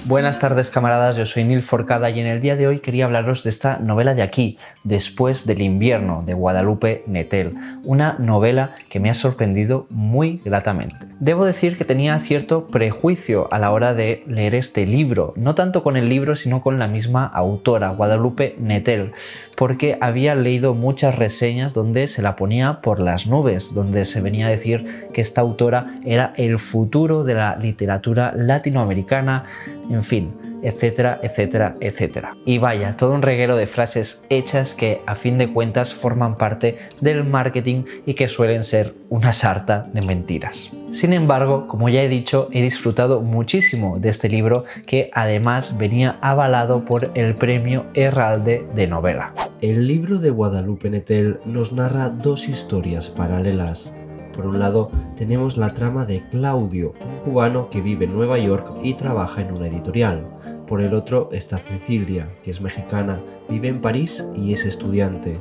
Buenas tardes, camaradas, yo soy Nil Forcada y en el día de hoy quería hablaros de esta novela de aquí, Después del invierno, de Guadalupe Nettel, una novela que me ha sorprendido muy gratamente. Debo decir que tenía cierto prejuicio a la hora de leer este libro, no tanto con el libro sino con la misma autora, Guadalupe Nettel, porque había leído muchas reseñas donde se la ponía por las nubes, donde se venía a decir que esta autora era el futuro de la literatura latinoamericana, en fin, etcétera, etcétera, etcétera. Y vaya, todo un reguero de frases hechas que a fin de cuentas forman parte del marketing y que suelen ser una sarta de mentiras. Sin embargo, como ya he dicho, he disfrutado muchísimo de este libro que además venía avalado por el premio Herralde de novela. El libro de Guadalupe Nettel nos narra dos historias paralelas. Por un lado, tenemos la trama de Claudio, un cubano que vive en Nueva York y trabaja en una editorial. Por el otro está Cecilia, que es mexicana, vive en París y es estudiante.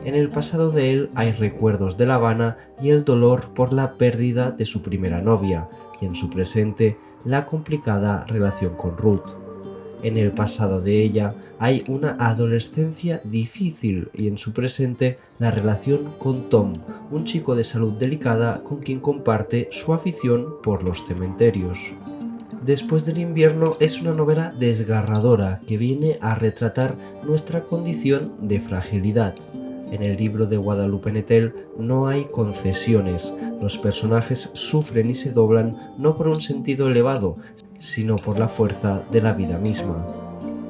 En el pasado de él hay recuerdos de La Habana y el dolor por la pérdida de su primera novia, y en su presente la complicada relación con Ruth. En el pasado de ella hay una adolescencia difícil y en su presente la relación con Tom, un chico de salud delicada con quien comparte su afición por los cementerios. Después del invierno es una novela desgarradora que viene a retratar nuestra condición de fragilidad. En el libro de Guadalupe Nettel no hay concesiones, los personajes sufren y se doblan no por un sentido elevado, sino por la fuerza de la vida misma.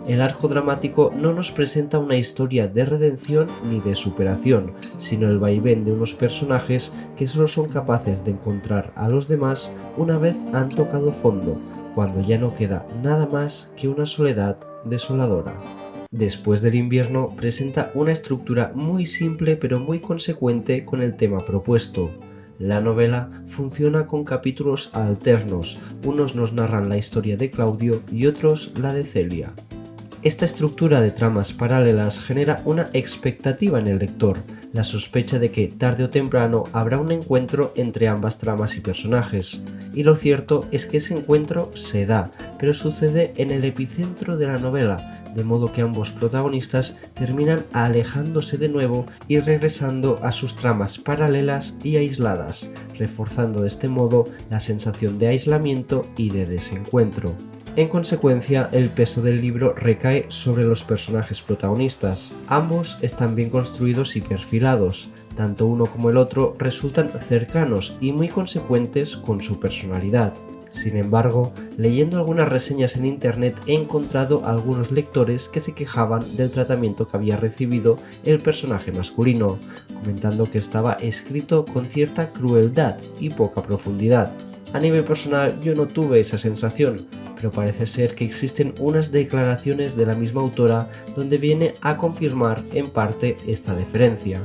El arco dramático no nos presenta una historia de redención ni de superación, sino el vaivén de unos personajes que solo son capaces de encontrar a los demás una vez han tocado fondo, cuando ya no queda nada más que una soledad desoladora. Después del invierno presenta una estructura muy simple pero muy consecuente con el tema propuesto. La novela funciona con capítulos alternos, unos nos narran la historia de Claudio y otros la de Celia. Esta estructura de tramas paralelas genera una expectativa en el lector, la sospecha de que tarde o temprano habrá un encuentro entre ambas tramas y personajes, y lo cierto es que ese encuentro se da, pero sucede en el epicentro de la novela, de modo que ambos protagonistas terminan alejándose de nuevo y regresando a sus tramas paralelas y aisladas, reforzando de este modo la sensación de aislamiento y de desencuentro. En consecuencia, el peso del libro recae sobre los personajes protagonistas. Ambos están bien construidos y perfilados, tanto uno como el otro resultan cercanos y muy consecuentes con su personalidad. Sin embargo, leyendo algunas reseñas en internet he encontrado algunos lectores que se quejaban del tratamiento que había recibido el personaje masculino, comentando que estaba escrito con cierta crueldad y poca profundidad. A nivel personal yo no tuve esa sensación, pero parece ser que existen unas declaraciones de la misma autora donde viene a confirmar en parte esta diferencia.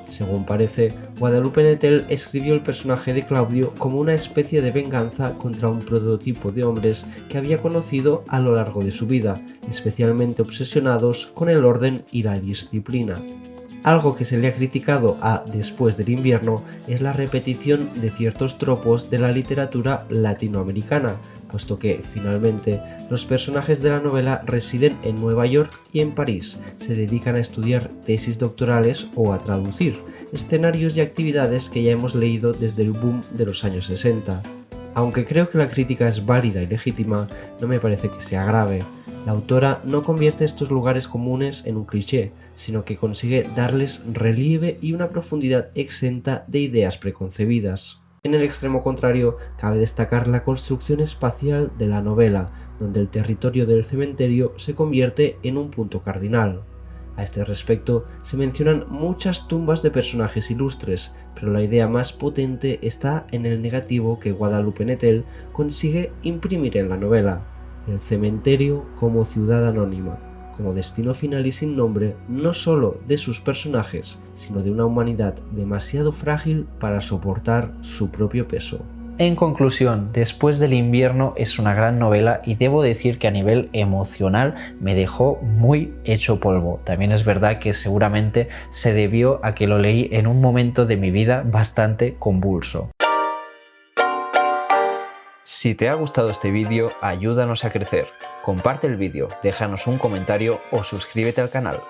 Según parece, Guadalupe Nettel escribió el personaje de Claudio como una especie de venganza contra un prototipo de hombres que había conocido a lo largo de su vida, especialmente obsesionados con el orden y la disciplina. Algo que se le ha criticado a Después del invierno es la repetición de ciertos tropos de la literatura latinoamericana, puesto que, finalmente, los personajes de la novela residen en Nueva York y en París, se dedican a estudiar tesis doctorales o a traducir, escenarios y actividades que ya hemos leído desde el boom de los años 60. Aunque creo que la crítica es válida y legítima, no me parece que sea grave. La autora no convierte estos lugares comunes en un cliché, sino que consigue darles relieve y una profundidad exenta de ideas preconcebidas. En el extremo contrario, cabe destacar la construcción espacial de la novela, donde el territorio del cementerio se convierte en un punto cardinal. A este respecto, se mencionan muchas tumbas de personajes ilustres, pero la idea más potente está en el negativo que Guadalupe Nettel consigue imprimir en la novela: el cementerio como ciudad anónima, como destino final y sin nombre, no solo de sus personajes, sino de una humanidad demasiado frágil para soportar su propio peso. En conclusión, Después del invierno es una gran novela y debo decir que a nivel emocional me dejó muy hecho polvo. También es verdad que seguramente se debió a que lo leí en un momento de mi vida bastante convulso. Si te ha gustado este vídeo, ayúdanos a crecer. Comparte el vídeo, déjanos un comentario o suscríbete al canal.